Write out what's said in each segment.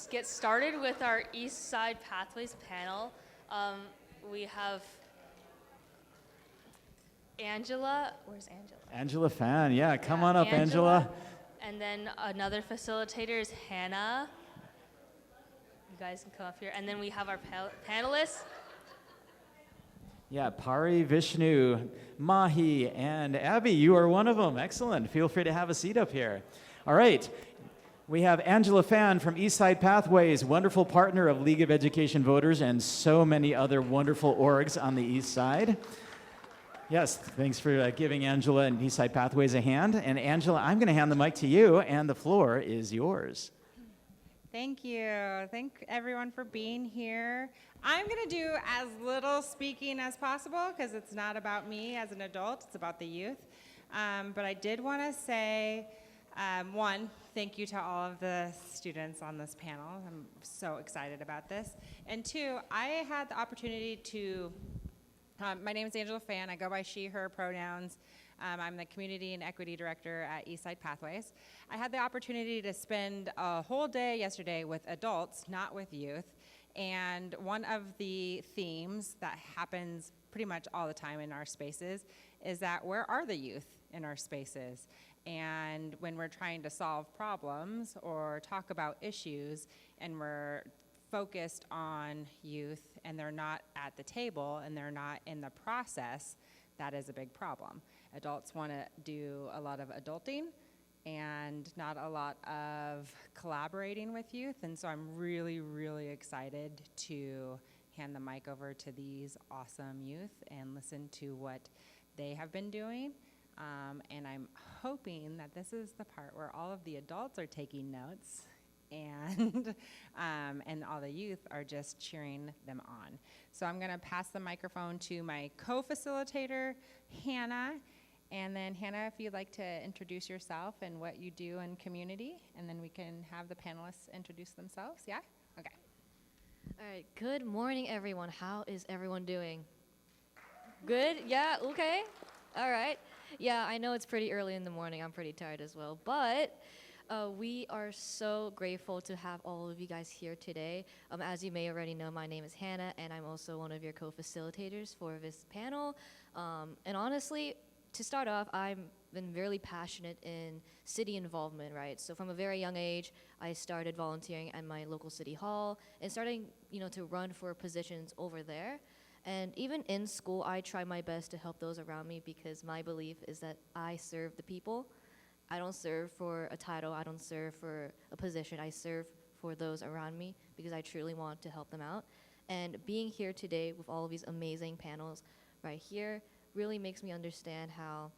get started with our Eastside Pathways panel. We have Angela. Where's Angela? Angela Phan, yeah, come on up, Angela. And then another facilitator is Hannah. You guys can come up here. And then we have our panelists. Yeah, Paree, Vishnu, Mahi, and Abby, you are one of them. Excellent. Feel free to have a seat up here. All right. We have Angela Phan from Eastside Pathways, wonderful partner of League of Education Voters and so many other wonderful orgs on the East Side. Yes, thanks for giving Angela and Eastside Pathways a hand. And Angela, I'm going to hand the mic to you, and the floor is yours. Thank you. Thank everyone for being here. I'm going to do as little speaking as possible because it's not about me as an adult, it's about the youth. But I did want to say, one, thank you to all of the students on this panel. I'm so excited about this. And two, I had the opportunity to, my name is Angela Phan. I go by she, her pronouns. I'm the Community and Equity Director at Eastside Pathways. I had the opportunity to spend a whole day yesterday with adults, not with youth. And one of the themes that happens pretty much all the time in our spaces is that where are the youth in our spaces? And when we're trying to solve problems or talk about issues and we're focused on youth and they're not at the table and they're not in the process, that is a big problem. Adults want to do a lot of adulting and not a lot of collaborating with youth, and so I'm really, really excited to hand the mic over to these awesome youth and listen to what they have been doing. And I'm hoping that this is the part where all of the adults are taking notes and all the youth are just cheering them on. So I'm going to pass the microphone to my co-facilitator, Hannah. And then Hannah, if you'd like to introduce yourself and what you do in community, and then we can have the panelists introduce themselves. Yeah? Okay. All right. Good morning, everyone. How is everyone doing? Good? Yeah? Okay. All right. Yeah, I know it's pretty early in the morning. I'm pretty tired as well. But we are so grateful to have all of you guys here today. As you may already know, my name is Hannah, and I'm also one of your co-facilitators for this panel. And honestly, to start off, I've been really passionate in city involvement, right? So from a very young age, I started volunteering at my local city hall and starting, to run for positions over there. And even in school, I try my best to help those around me because my belief is that I serve the people. I don't serve for a title. I don't serve for a position. I serve for those around me because I truly want to help them out. And being here today with all of these amazing panels right here really makes me understand how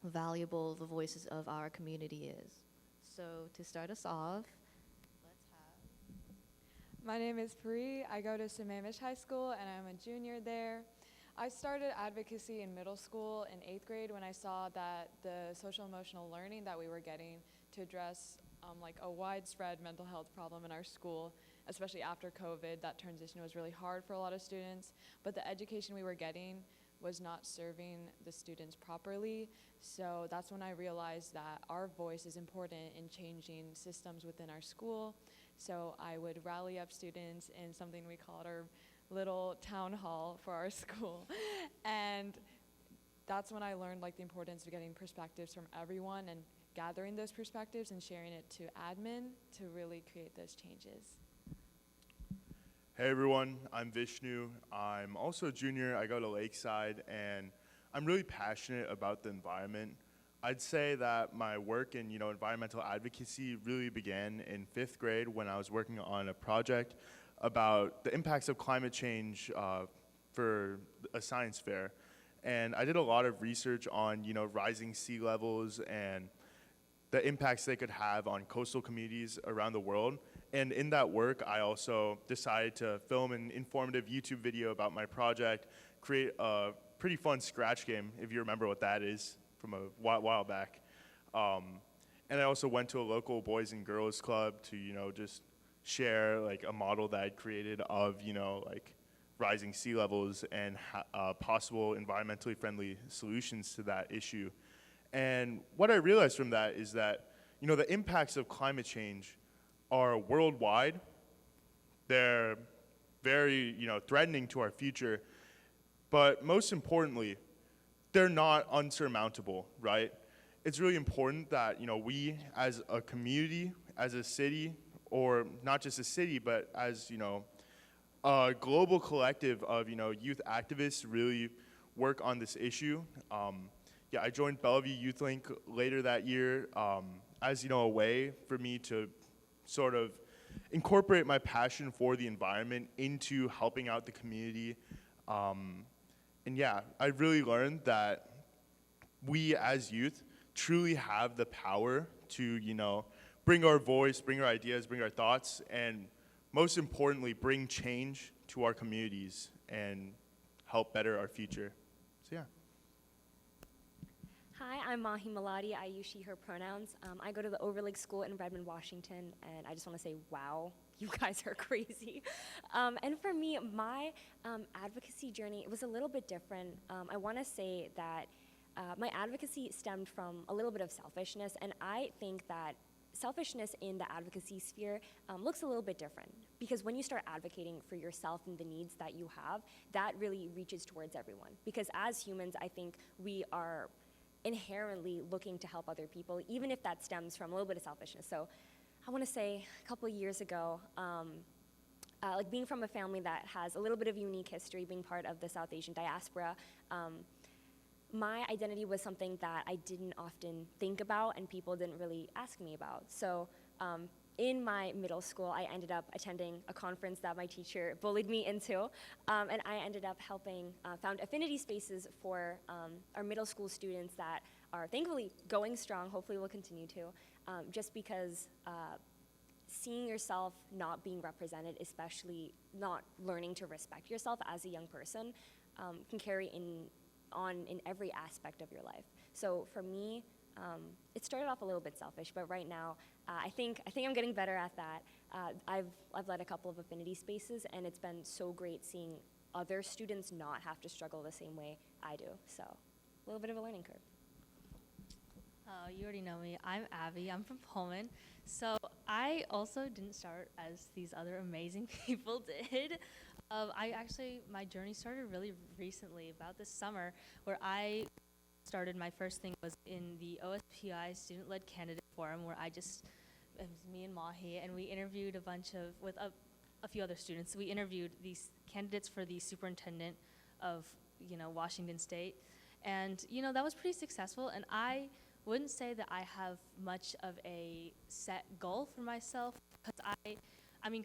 valuable the voices of our community is. So to start us off, let's have... My name is Paree. I go to Sammamish High School and I'm a junior there. I started advocacy in middle school in 8th grade when I saw that the social emotional learning that we were getting to address like a widespread mental health problem in our school, especially after COVID, that transition was really hard for a lot of students, but the education we were getting was not serving the students properly. So that's when I realized that our voice is important in changing systems within our school. So I would rally up students in something we called our little town hall for our school. And that's when I learned the importance of getting perspectives from everyone and gathering those perspectives and sharing it to admin to really create those changes. Hey everyone, I'm Vishnu. I'm also a junior. I go to Lakeside and I'm really passionate about the environment. I'd say that my work in environmental advocacy really began in 5th grade when I was working on a project about the impacts of climate change for a science fair. And I did a lot of research on rising sea levels and the impacts they could have on coastal communities around the world. And in that work, I also decided to film an informative YouTube video about my project, create a pretty fun scratch game, if you remember what that is, from a while back. And I also went to a local boys and girls club to, just share a model that I'd created of, rising sea levels and possible environmentally friendly solutions to that issue. And what I realized from that is that, the impacts of climate change are worldwide. They're very, threatening to our future. But most importantly, they're not unsurmountable, right? It's really important that, we as a community, as a city, or not just a city, but as, a global collective of, youth activists really work on this issue. I joined Bellevue Youth Link later that year as, a way for me to sort of incorporate my passion for the environment into helping out the community. I really learned that we as youth truly have the power to, bring our voice, bring our ideas, bring our thoughts, and most importantly, bring change to our communities and help better our future. So yeah. Hi, I'm Mahi Maladi. I use she, her pronouns. I go to the Overlake School in Redmond, Washington, and I just want to say, wow, you guys are crazy. And for me, my advocacy journey, it was a little bit different. I want to say that my advocacy stemmed from a little bit of selfishness, and I think that selfishness in the advocacy sphere looks a little bit different, because when you start advocating for yourself and the needs that you have, that really reaches towards everyone. Because as humans, I think we are inherently looking to help other people, even if that stems from a little bit of selfishness. So I want to say a couple of years ago, like being from a family that has a little bit of unique history, being part of the South Asian diaspora, my identity was something that I didn't often think about and people didn't really ask me about. So in my middle school, I ended up attending a conference that my teacher bullied me into, and I ended up helping found affinity spaces for our middle school students that are thankfully going strong, hopefully will continue to, just because seeing yourself not being represented, especially not learning to respect yourself as a young person, can carry on in every aspect of your life. So for me, it started off a little bit selfish, but right now, I think I'm getting better at that. I've led a couple of affinity spaces, and it's been so great seeing other students not have to struggle the same way I do. So a little bit of a learning curve. Oh, you already know me. I'm Abby. I'm from Pullman. So I also didn't start as these other amazing people did. My journey started really recently, about this summer, where I started. My first thing was in the OSPI Student-Led Candidate Forum, where it was me and Mahi, and we interviewed with a few other students. We interviewed these candidates for the superintendent of, Washington State. And, that was pretty successful, and I wouldn't say that I have much of a set goal for myself, because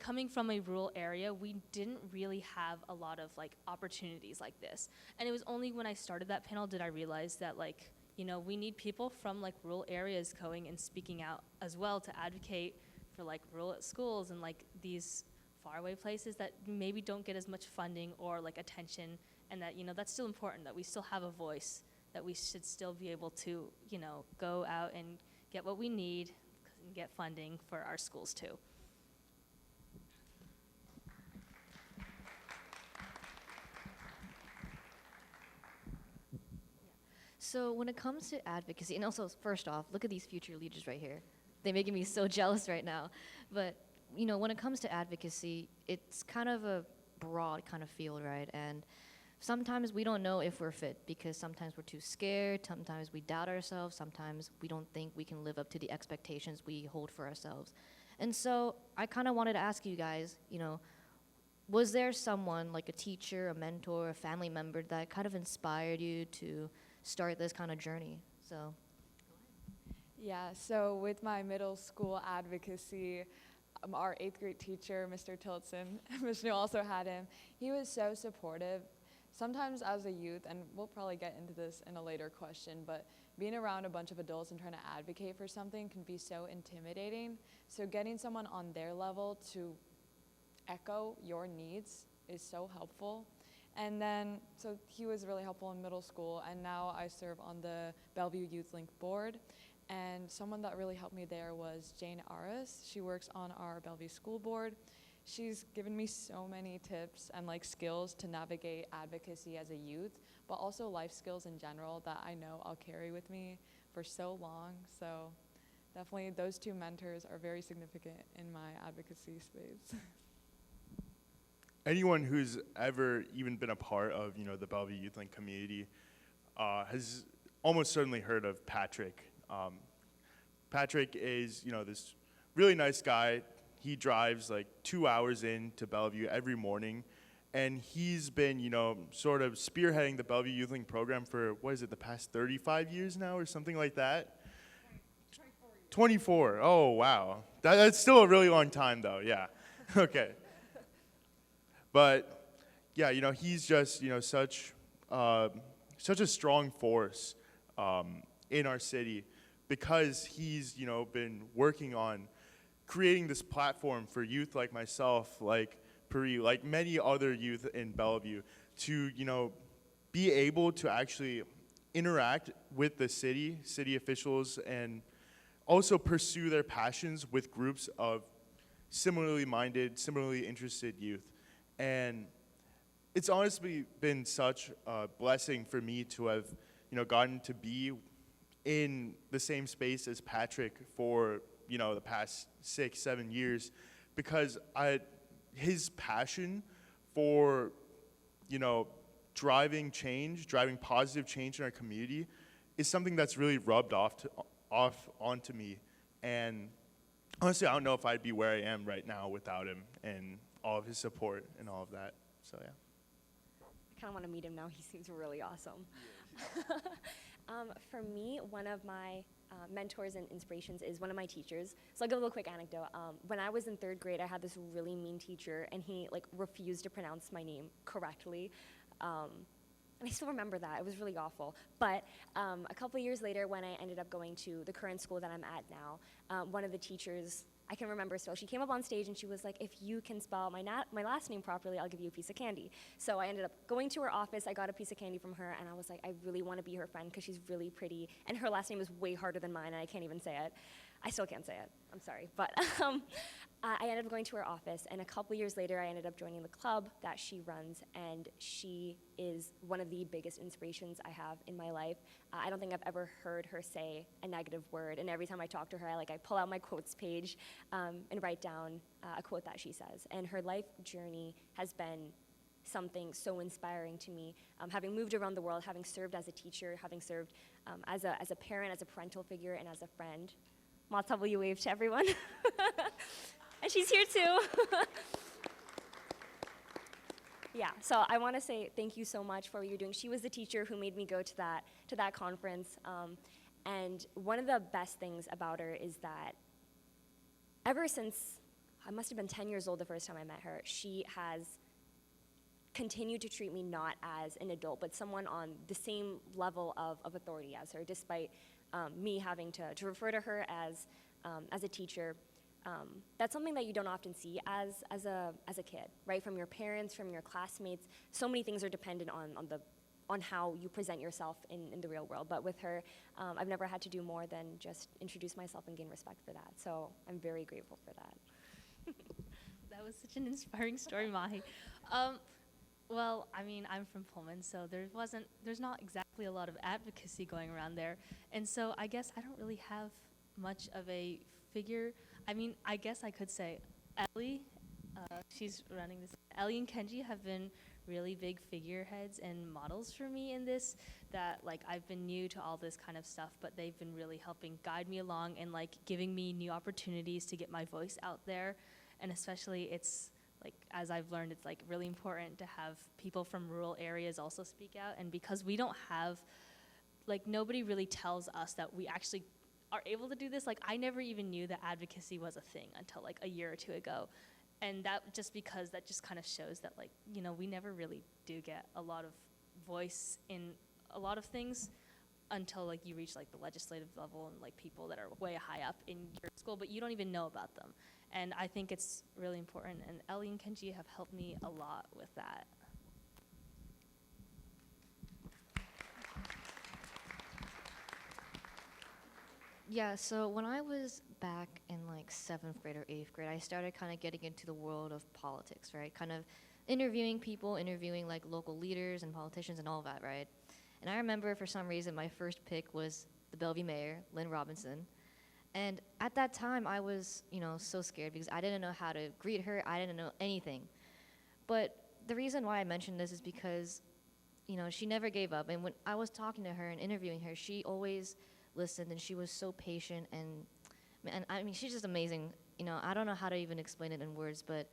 coming from a rural area, we didn't really have a lot of opportunities like this. And it was only when I started that panel did I realize that we need people from rural areas going and speaking out as well to advocate for rural schools and these faraway places that maybe don't get as much funding or attention, and that that's still important, that we still have a voice, that we should still be able to go out and get what we need and get funding for our schools too. So when it comes to advocacy, and also first off, look at these future leaders right here. They're making me so jealous right now. But when it comes to advocacy, it's kind of a broad kind of field, right? And sometimes we don't know if we're fit, because sometimes we're too scared, sometimes we doubt ourselves, sometimes we don't think we can live up to the expectations we hold for ourselves. And so I kind of wanted to ask you guys, was there someone like a teacher, a mentor, a family member that kind of inspired you to start this kind of journey? So Yeah, so with my middle school advocacy, our 8th grade teacher, Mr. Tillotson, Vishnu also had him. He was so supportive. Sometimes as a youth, and we'll probably get into this in a later question, but being around a bunch of adults and trying to advocate for something can be so intimidating. So getting someone on their level to echo your needs is so helpful. And then, so he was really helpful in middle school, and now I serve on the Bellevue Youth Link board. And someone that really helped me there was Jane Aris. She works on our Bellevue school board. She's given me so many tips and skills to navigate advocacy as a youth, but also life skills in general that I know I'll carry with me for so long. So definitely those two mentors are very significant in my advocacy space. Anyone who's ever even been a part of, the Bellevue Youth Link community has almost certainly heard of Patrick. Patrick is, this really nice guy. He drives like 2 hours into Bellevue every morning, and he's been, sort of spearheading the Bellevue Youth Link program for, the past 35 years now or something like that? 24. Oh, wow. That's still a really long time, though, yeah. Okay. But, yeah, he's just, such a strong force in our city because he's, been working on creating this platform for youth like myself, like Paree, like many other youth in Bellevue, to, be able to actually interact with the city officials, and also pursue their passions with groups of similarly minded, similarly interested youth. And it's honestly been such a blessing for me to have, gotten to be in the same space as Patrick for, the past 6-7 years, because his passion for, driving positive change in our community is something that's really rubbed off onto me. And honestly, I don't know if I'd be where I am right now without him and all of his support and all of that. So yeah. I kind of want to meet him now. He seems really awesome. For me, one of my mentors and inspirations is one of my teachers. So I'll give a little quick anecdote. When I was in 3rd grade, I had this really mean teacher, and he refused to pronounce my name correctly. And I still remember that. It was really awful. But a couple years later, when I ended up going to the current school that I'm at now, one of the teachers, I can remember still, she came up on stage and she was like, if you can spell my last name properly, I'll give you a piece of candy. So I ended up going to her office, I got a piece of candy from her, and I was like, I really want to be her friend because she's really pretty, and her last name is way harder than mine, and I can't even say it. I still can't say it, I'm sorry. But I ended up going to her office, and a couple years later, I ended up joining the club that she runs, and she is one of the biggest inspirations I have in my life. I don't think I've ever heard her say a negative word, and every time I talk to her, I pull out my quotes page and write down a quote that she says. And her life journey has been something so inspiring to me. Having moved around the world, having served as a teacher, having served as a parent, as a parental figure, and as a friend. Mazel, will you wave to everyone? And she's here too. Yeah, so I want to say thank you so much for what you're doing. She was the teacher who made me go to that conference. And one of the best things about her is that ever since I must have been 10 years old the first time I met her, she has continued to treat me not as an adult, but someone on the same level of authority as her, despite me having to refer to her as a teacher. That's something that you don't often see as a kid, right? From your parents, from your classmates. So many things are dependent on how you present yourself in the real world. But with her, I've never had to do more than just introduce myself and gain respect for that. So I'm very grateful for that. That was such an inspiring story, Mahi. Well, I mean, I'm from Pullman, so there's not exactly a lot of advocacy going around there. And so I guess I don't really have much of a figure. I mean, I guess I could say Ellie, she's running this. Ellie and Kenji have been really big figureheads and models for me in this, that I've been new to all this kind of stuff, but they've been really helping guide me along and giving me new opportunities to get my voice out there. And especially it's as I've learned, it's really important to have people from rural areas also speak out. And because we don't have, nobody really tells us that we actually are able to do this. I never even knew that advocacy was a thing until a year or two ago. And that just because that just kind of shows that we never really do get a lot of voice in a lot of things until you reach the legislative level and people that are way high up in your school, but you don't even know about them. And I think it's really important, and Ellie and Kenji have helped me a lot with that. Yeah, so when I was back in 7th grade or 8th grade, I started kind of getting into the world of politics, right? Kind of interviewing people, interviewing local leaders and politicians and all of that, right? And I remember for some reason my first pick was the Bellevue mayor, Lynn Robinson. And at that time, I was, so scared because I didn't know how to greet her. I didn't know anything. But the reason why I mentioned this is because, she never gave up. And when I was talking to her and interviewing her, she always listened, and she was so patient. And I mean, she's just amazing. I don't know how to even explain it in words, but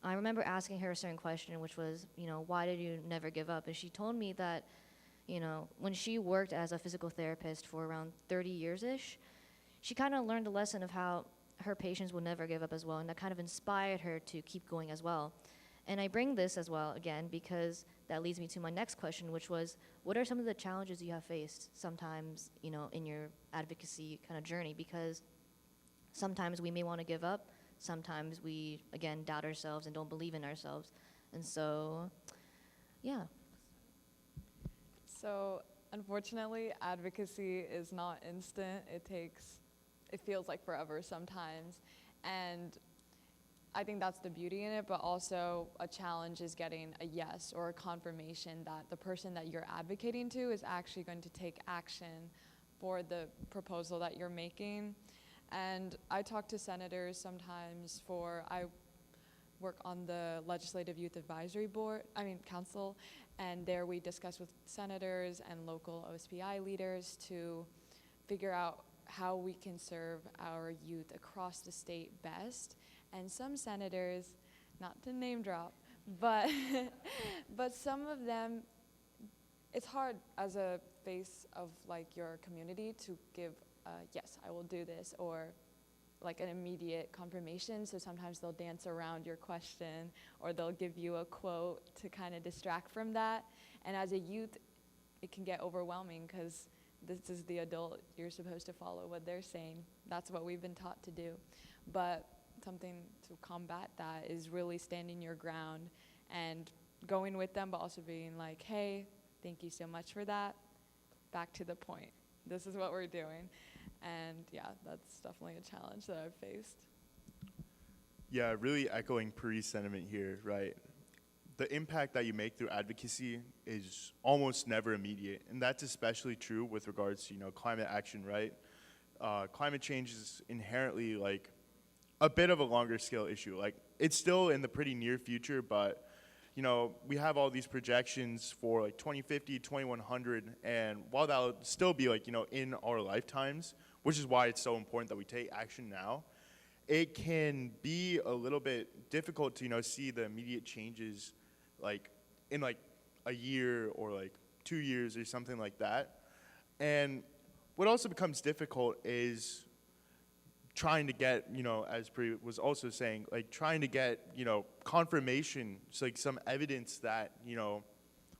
I remember asking her a certain question, which was, why did you never give up? And she told me that, when she worked as a physical therapist for around 30 years-ish, she kind of learned the lesson of how her patients will never give up as well, and that kind of inspired her to keep going as well. And I bring this as well, again, because that leads me to my next question, which was, what are some of the challenges you have faced sometimes, in your advocacy kind of journey? Because sometimes we may want to give up, sometimes we, again, doubt ourselves and don't believe in ourselves. And so, yeah. So, unfortunately, advocacy is not instant. It feels like forever sometimes. And I think that's the beauty in it, but also a challenge is getting a yes or a confirmation that the person that you're advocating to is actually going to take action for the proposal that you're making. And I talk to senators sometimes I work on the Legislative Youth Advisory Council, and there we discuss with senators and local OSPI leaders to figure out how we can serve our youth across the state best. And some senators, not to name drop, but but some of them, it's hard as a face of like your community to give yes, I will do this, or like an immediate confirmation. So sometimes they'll dance around your question, or they'll give you a quote to kind of distract from that. And as a youth, it can get overwhelming because this is the adult, you're supposed to follow what they're saying. That's what we've been taught to do. But something to combat that is really standing your ground and going with them, but also being like, hey, thank you so much for that. Back to the point. This is what we're doing. And yeah, that's definitely a challenge that I've faced. Yeah, really echoing Paree's sentiment here, right? The impact that you make through advocacy is almost never immediate, and that's especially true with regards to, climate action, right? Climate change is inherently like a bit of a longer scale issue. Like, it's still in the pretty near future, but we have all these projections for like 2050, 2100, and while that'll still be like, in our lifetimes, which is why it's so important that we take action now, it can be a little bit difficult to, see the immediate changes like in like a year or like 2 years or something like that. And what also becomes difficult is trying to get, as Paree was also saying, like trying to get, confirmation, so like some evidence that,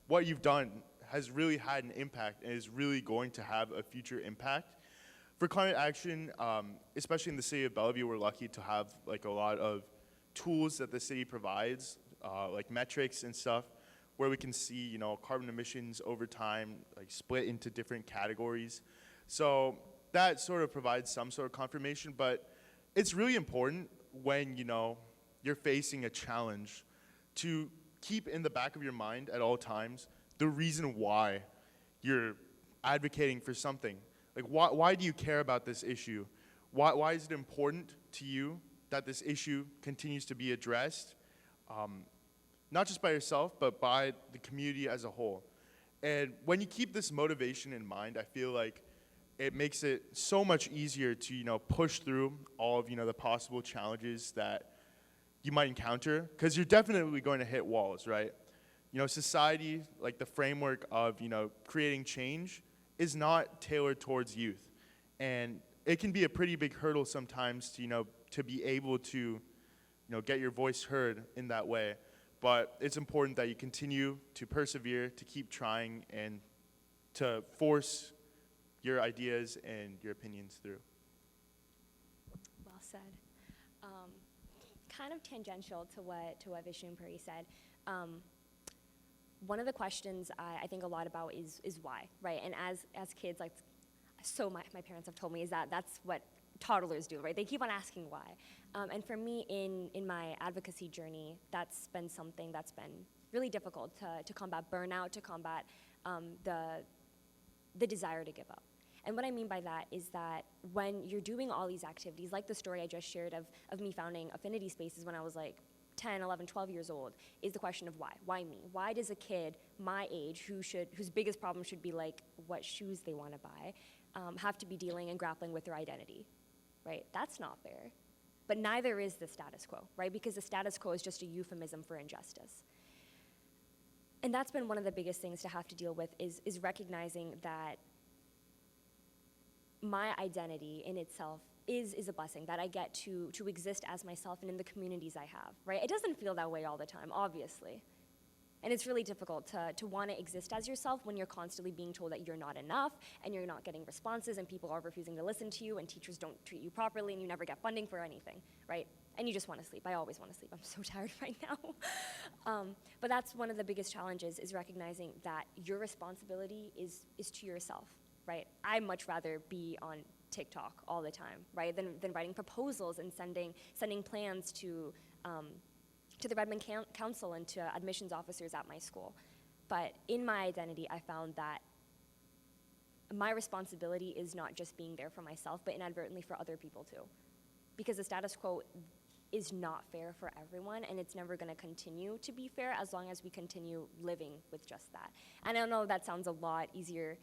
what you've done has really had an impact and is really going to have a future impact. For climate action, especially in the city of Bellevue, we're lucky to have like a lot of tools that the city provides, like metrics and stuff, where we can see, carbon emissions over time, like split into different categories. So that sort of provides some sort of confirmation, but it's really important when, you're facing a challenge to keep in the back of your mind at all times the reason why you're advocating for something. Like, why do you care about this issue? Why is it important to you that this issue continues to be addressed, not just by yourself, but by the community as a whole? And when you keep this motivation in mind, I feel like it makes it so much easier to, push through all of, the possible challenges that you might encounter, because you're definitely going to hit walls, right? Society, like the framework of, creating change, is not tailored towards youth. And it can be a pretty big hurdle sometimes to, to be able to, get your voice heard in that way. But it's important that you continue to persevere, to keep trying, and to force your ideas and your opinions through. Well said. Kind of tangential to what Vishnu and Paree said. One of the questions I think a lot about is why, right? And as kids, like, so my parents have told me is that's what toddlers do, right? They keep on asking why. And for me, in my advocacy journey, that's been something that's been really difficult to combat burnout, to combat the desire to give up. And what I mean by that is that when you're doing all these activities, like the story I just shared of me founding affinity spaces when I was like 10, 11, 12 years old, is the question of why. Why me? Why does a kid my age, whose biggest problem should be like what shoes they want to buy, have to be dealing and grappling with their identity, right? That's not fair. But neither is the status quo, right? Because the status quo is just a euphemism for injustice. And that's been one of the biggest things to have to deal with is recognizing that my identity in itself is a blessing, that I get to exist as myself and in the communities I have, right? It doesn't feel that way all the time, obviously. And it's really difficult to want to exist as yourself when you're constantly being told that you're not enough and you're not getting responses and people are refusing to listen to you and teachers don't treat you properly and you never get funding for anything, right? And you just want to sleep. I always want to sleep. I'm so tired right now. But that's one of the biggest challenges, is recognizing that your responsibility is to yourself, right? I'd much rather be on TikTok all the time, right, than writing proposals and sending plans to the Redmond Council and to admissions officers at my school. But in my identity, I found that my responsibility is not just being there for myself, but inadvertently for other people too. Because the status quo is not fair for everyone, and it's never going to continue to be fair as long as we continue living with just that. And I know that sounds a lot easier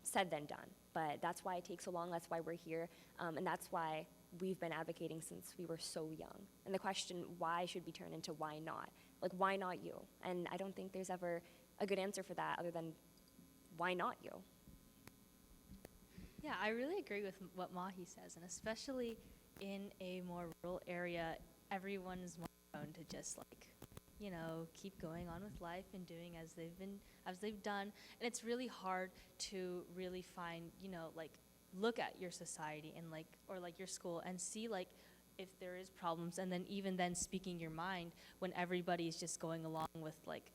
said than done, but that's why it takes so long, that's why we're here, and that's why we've been advocating since we were so young. And the question, why, should be turned into why not? Like, why not you? And I don't think there's ever a good answer for that other than, why not you? Yeah, I really agree with what Mahi says, and especially in a more rural area, everyone is more prone to just like, you know, keep going on with life and doing as they've done. And it's really hard to really find, you know, like, look at your society and like, or like your school and see like if there is problems, and then even then speaking your mind when everybody's just going along with like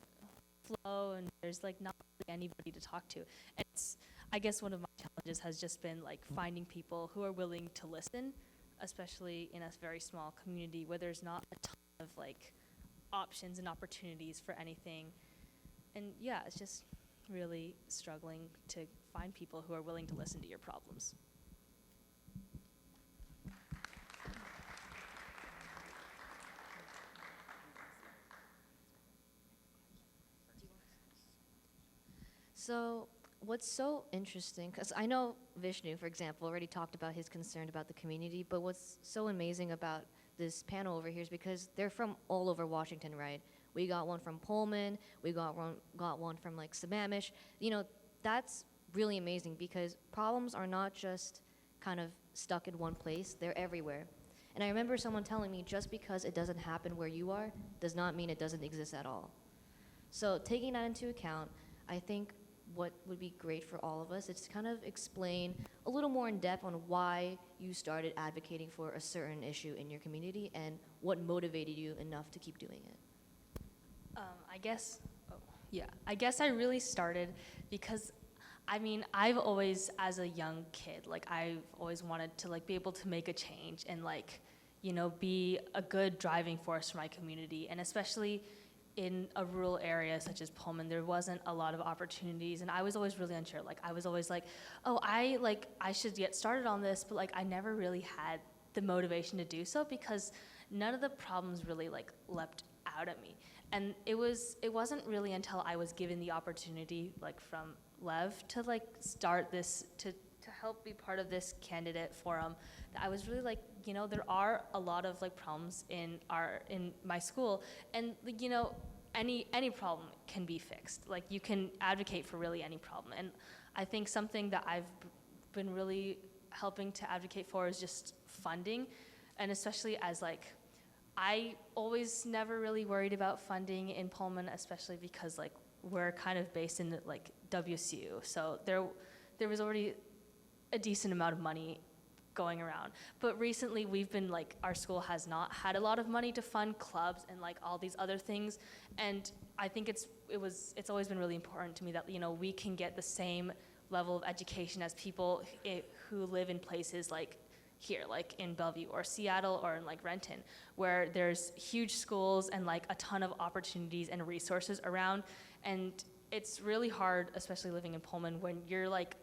flow and there's like not really anybody to talk to. And it's, I guess one of my challenges has just been like finding people who are willing to listen, especially in a very small community where there's not a ton of like options and opportunities for anything. And yeah, it's just really struggling to find people who are willing to listen to your problems. So what's so interesting, because I know Vishnu, for example, already talked about his concern about the community, but what's so amazing about this panel over here is because they're from all over Washington, right? We got one from Pullman, we got one from like Sammamish. You know, that's really amazing because problems are not just kind of stuck in one place, they're everywhere. And I remember someone telling me just because it doesn't happen where you are does not mean it doesn't exist at all. So taking that into account, I think what would be great for all of us is to kind of explain a little more in depth on why you started advocating for a certain issue in your community and what motivated you enough to keep doing it. I guess I really started because, I mean, I've always, as a young kid, like I've always wanted to like be able to make a change and like, you know, be a good driving force for my community. And especially in a rural area such as Pullman, there wasn't a lot of opportunities, and I was always really unsure. Like I was always like, oh, I should get started on this, but like I never really had the motivation to do so because none of the problems really like leapt out at me. And it wasn't really until I was given the opportunity, like from Lev, to like start this, to help be part of this candidate forum, that I was really like, you know, there are a lot of like problems in my school, and you know, any problem can be fixed. Like you can advocate for really any problem. And I think something that I've been really helping to advocate for is just funding, and especially as like, I always never really worried about funding in Pullman, especially because like we're kind of based in like WSU, so there was already a decent amount of money going around. But recently we've been like, our school has not had a lot of money to fund clubs and like all these other things, and I think it's always been really important to me that, you know, we can get the same level of education as people who live in places like here, like in Bellevue or Seattle or in like Renton, where there's huge schools and like a ton of opportunities and resources around. And it's really hard, especially living in Pullman, when you're like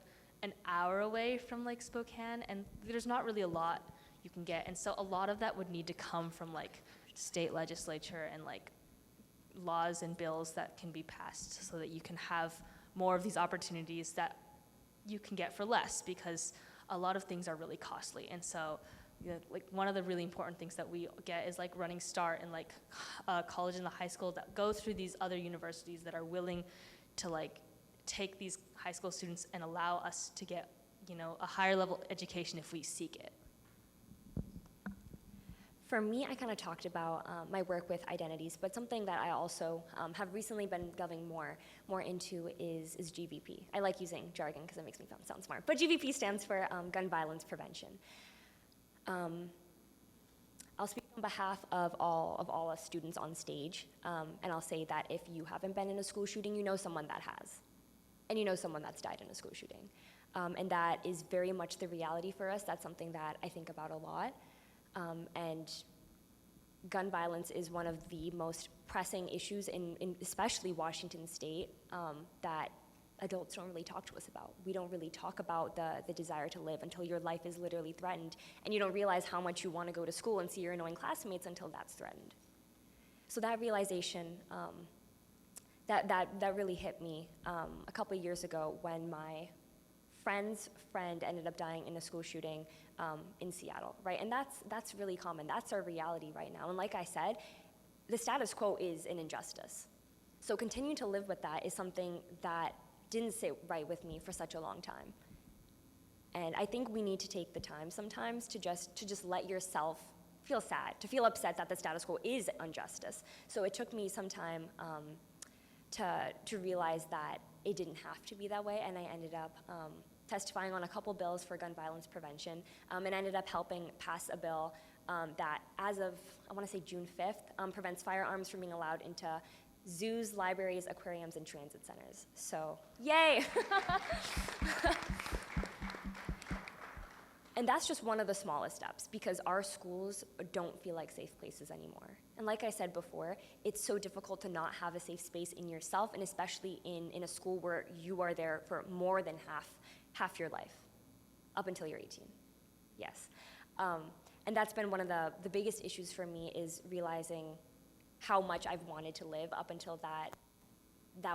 an hour away from like Spokane, and there's not really a lot you can get. And so a lot of that would need to come from like state legislature and like laws and bills that can be passed so that you can have more of these opportunities that you can get for less, because a lot of things are really costly. And so like one of the really important things that we get is like Running Start and like college and the high school that go through these other universities that are willing to like take these high school students and allow us to get, you know, a higher level education if we seek it. For me, I kind of talked about my work with identities, but something that I also have recently been delving more into is GVP. I like using jargon because it makes me sound smart, but GVP stands for gun violence prevention. I'll speak on behalf of all us students on stage, and I'll say that if you haven't been in a school shooting, you know someone that has, and you know someone that's died in a school shooting, and that is very much the reality for us. That's something that I think about a lot. And gun violence is one of the most pressing issues in especially Washington State that adults don't really talk to us about. We don't really talk about the desire to live until your life is literally threatened, and you don't realize how much you want to go to school and see your annoying classmates until that's threatened. So that realization, that really hit me a couple of years ago when my friend's friend ended up dying in a school shooting in Seattle, right? And that's really common. That's our reality right now. And like I said, the status quo is an injustice. So continuing to live with that is something that didn't sit right with me for such a long time. And I think we need to take the time sometimes to just let yourself feel sad, to feel upset that the status quo is injustice. So it took me some time to realize that it didn't have to be that way, and I ended up testifying on a couple bills for gun violence prevention, and ended up helping pass a bill that, as of, I want to say June 5th, prevents firearms from being allowed into zoos, libraries, aquariums, and transit centers. So, yay! And that's just one of the smallest steps, because our schools don't feel like safe places anymore. And like I said before, it's so difficult to not have a safe space in yourself, and especially in a school where you are there for more than half your life, up until you're 18. Yes. And that's been one of the biggest issues for me, is realizing how much I've wanted to live up until that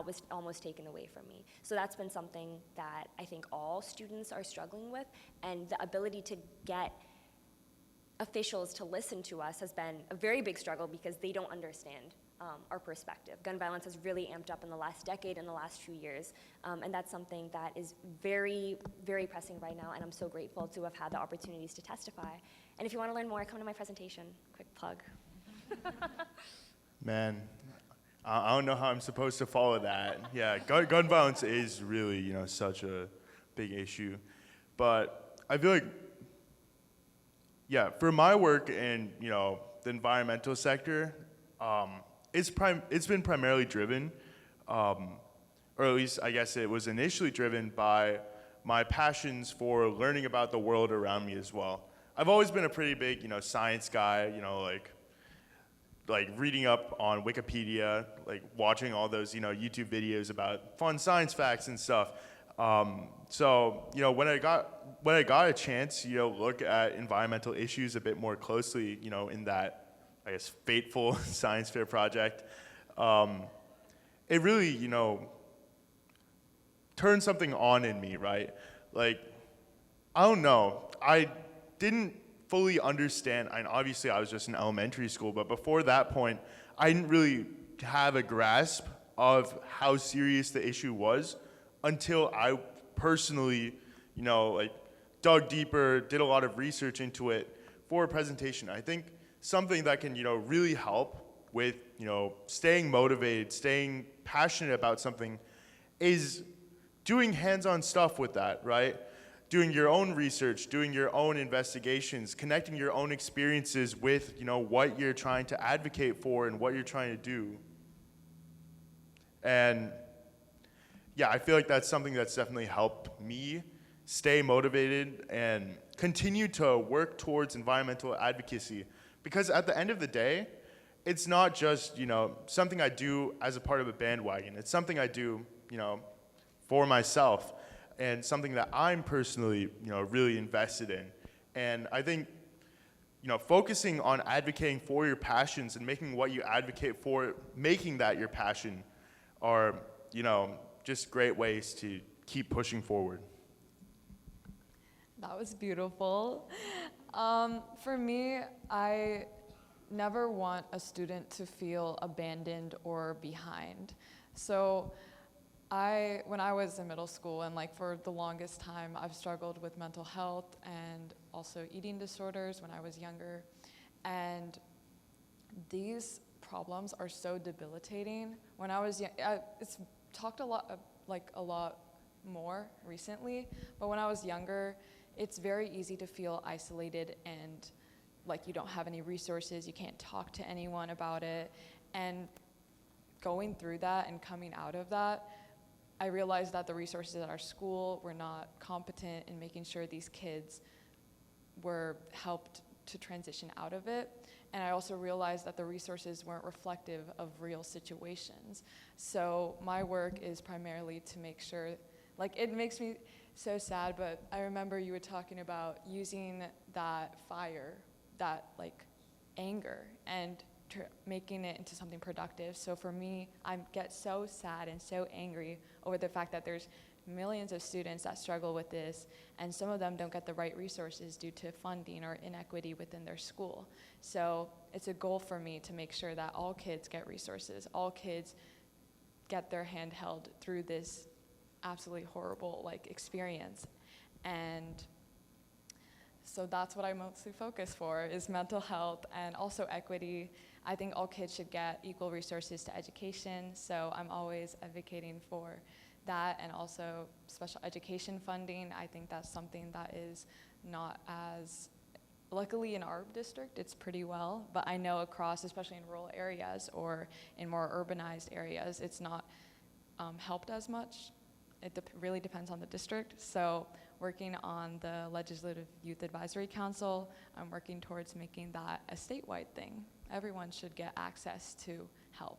was almost taken away from me. So that's been something that I think all students are struggling with, and the ability to get officials to listen to us has been a very big struggle, because they don't understand our perspective. Gun violence has really amped up in the last decade, in the last few years, and that's something that is very, very pressing right now, and I'm so grateful to have had the opportunities to testify. And if you want to learn more, come to my presentation. Quick plug. Man, I don't know how I'm supposed to follow that. Yeah, gun violence is really, such a big issue. But I feel like, yeah, for my work in, the environmental sector, it's been primarily driven, or at least I guess it was initially driven by my passions for learning about the world around me as well. I've always been a pretty big, science guy, like reading up on Wikipedia, like watching all those, YouTube videos about fun science facts and stuff. So, when I got a chance, look at environmental issues a bit more closely, in that, I guess, fateful science fair project, it really, turned something on in me, right? Like, I don't know, I didn't fully understand, and obviously I was just in elementary school, but before that point, I didn't really have a grasp of how serious the issue was until I personally, dug deeper, did a lot of research into it for a presentation. I think something that can, really help with, staying motivated, staying passionate about something is doing hands-on stuff with that, right? Doing your own research, doing your own investigations, connecting your own experiences with, what you're trying to advocate for and what you're trying to do. And yeah, I feel like that's something that's definitely helped me stay motivated and continue to work towards environmental advocacy. Because at the end of the day, it's not just, something I do as a part of a bandwagon. It's something I do, for myself. and something that I'm personally, really invested in. And I think, focusing on advocating for your passions and making what you advocate for, making that your passion are, just great ways to keep pushing forward. That was beautiful. For me, I never want a student to feel abandoned or behind. So when I was in middle school, and for the longest time, I've struggled with mental health and also eating disorders when I was younger. And these problems are so debilitating. When I was young, it's talked a lot more recently, but when I was younger, it's very easy to feel isolated and like you don't have any resources, you can't talk to anyone about it. And going through that and coming out of that, I realized that the resources at our school were not competent in making sure these kids were helped to transition out of it. And I also realized that the resources weren't reflective of real situations. So my work is primarily to make sure, it makes me so sad, but I remember you were talking about using that fire, that anger, and making it into something productive. So for me, I get so sad and so angry over the fact that there's millions of students that struggle with this, and some of them don't get the right resources due to funding or inequity within their school. So it's a goal for me to make sure that all kids get resources, all kids get their hand held through this absolutely horrible experience. And so that's what I mostly focus for, is mental health and also equity. I think all kids should get equal resources to education, so I'm always advocating for that, and also special education funding. I think that's something that is not as, luckily in our district, it's pretty well, but I know across, especially in rural areas or in more urbanized areas, it's not helped as much. It really depends on the district. So working on the Legislative Youth Advisory Council, I'm working towards making that a statewide thing. Everyone should get access to help.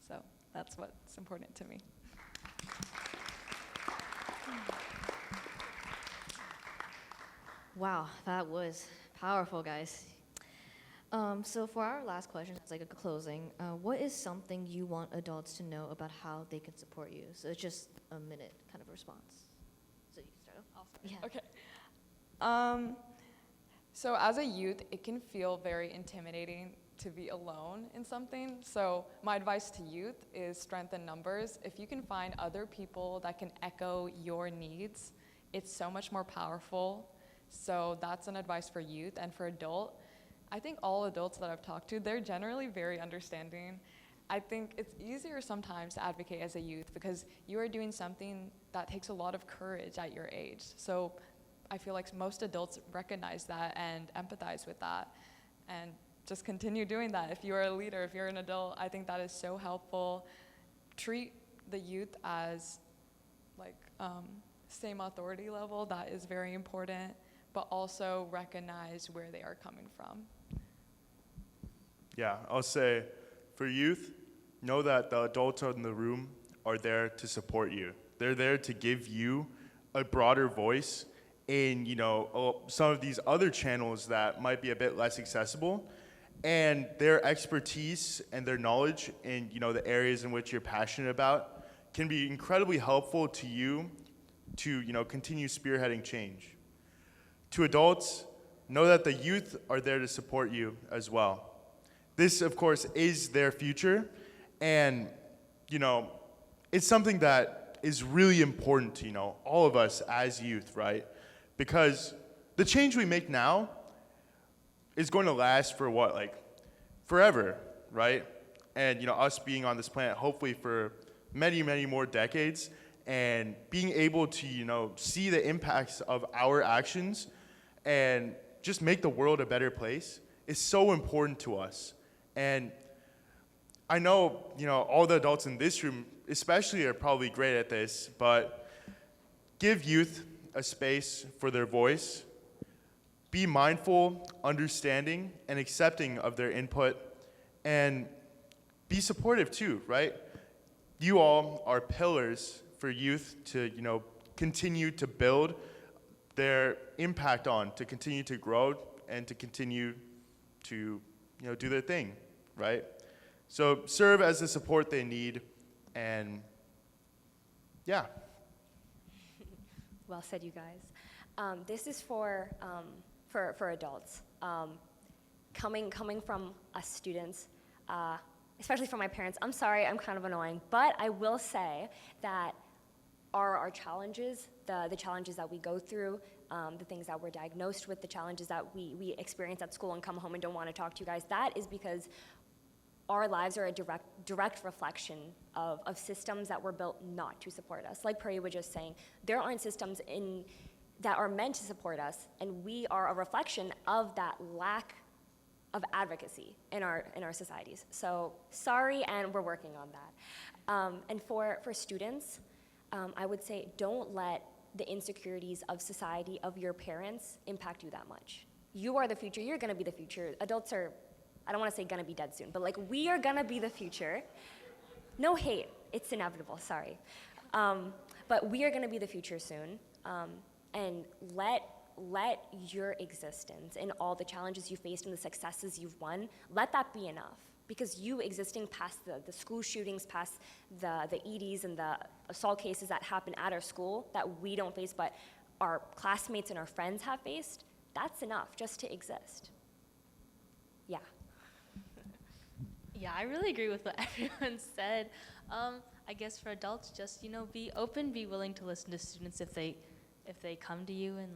So that's what's important to me. Wow, that was powerful, guys. So for our last question, it's like a closing. What is something you want adults to know about how they can support you? So it's just a minute kind of response. So you can start off? I'll start. Yeah. Okay. So as a youth, it can feel very intimidating to be alone in something. So my advice to youth is strengthen numbers. If you can find other people that can echo your needs, it's so much more powerful. So that's an advice for youth. And for adult, I think all adults that I've talked to, they're generally very understanding. I think it's easier sometimes to advocate as a youth because you are doing something that takes a lot of courage at your age. So I feel like most adults recognize that and empathize with that, and just continue doing that. If you are a leader, if you're an adult, I think that is so helpful. Treat the youth as same authority level. That is very important, but also recognize where they are coming from. Yeah, I'll say for youth, know that the adults in the room are there to support you. They're there to give you a broader voice in, some of these other channels that might be a bit less accessible. And their expertise and their knowledge in, the areas in which you're passionate about can be incredibly helpful to you to, continue spearheading change. To adults, know that the youth are there to support you as well. This, of course, is their future, and, it's something that is really important to, all of us as youth, right? Because the change we make now is going to last for forever, right? And, us being on this planet, hopefully for many, many more decades, and being able to, see the impacts of our actions and just make the world a better place is so important to us. And I know, all the adults in this room especially are probably great at this, but give youth a space for their voice. Be mindful, understanding, and accepting of their input, and be supportive too, right? You all are pillars for youth to, continue to build their impact on, to continue to grow and to continue to do their thing, right? So serve as the support they need, and yeah. Well said, you guys. This is for adults. Coming from us students, especially from my parents, I'm sorry, I'm kind of annoying, but I will say that our challenges, the challenges that we go through, the things that we're diagnosed with, the challenges that we experience at school and come home and don't want to talk to you guys, that is because our lives are a direct reflection of systems that were built not to support us. Like Paree was just saying, there aren't systems that are meant to support us, and we are a reflection of that lack of advocacy in our societies. So sorry, and we're working on that. And for students, I would say don't let the insecurities of society, of your parents, impact you that much. You are the future. You're going to be the future. Adults are, I don't want to say going to be dead soon, but like we are going to be the future. No hate. It's inevitable. Sorry. But we are going to be the future soon. And let your existence and all the challenges you faced and the successes you've won, let that be enough. Because you existing past the school shootings, past the EDs and the assault cases that happen at our school that we don't face, but our classmates and our friends have faced, that's enough just to exist. Yeah. Yeah, I really agree with what everyone said. I guess for adults, just, be open, be willing to listen to students if they come to you and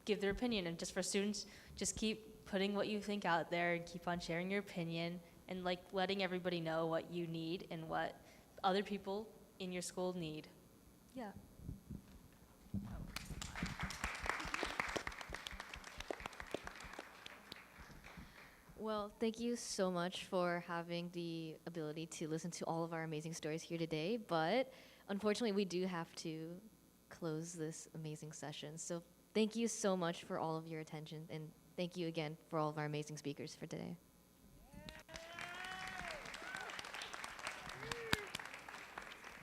give their opinion. And just for students, just keep putting what you think out there and keep on sharing your opinion and letting everybody know what you need and what other people in your school need. Yeah. Well, thank you so much for having the ability to listen to all of our amazing stories here today, but unfortunately we do have to close this amazing session. So thank you so much for all of your attention, and thank you again for all of our amazing speakers for today.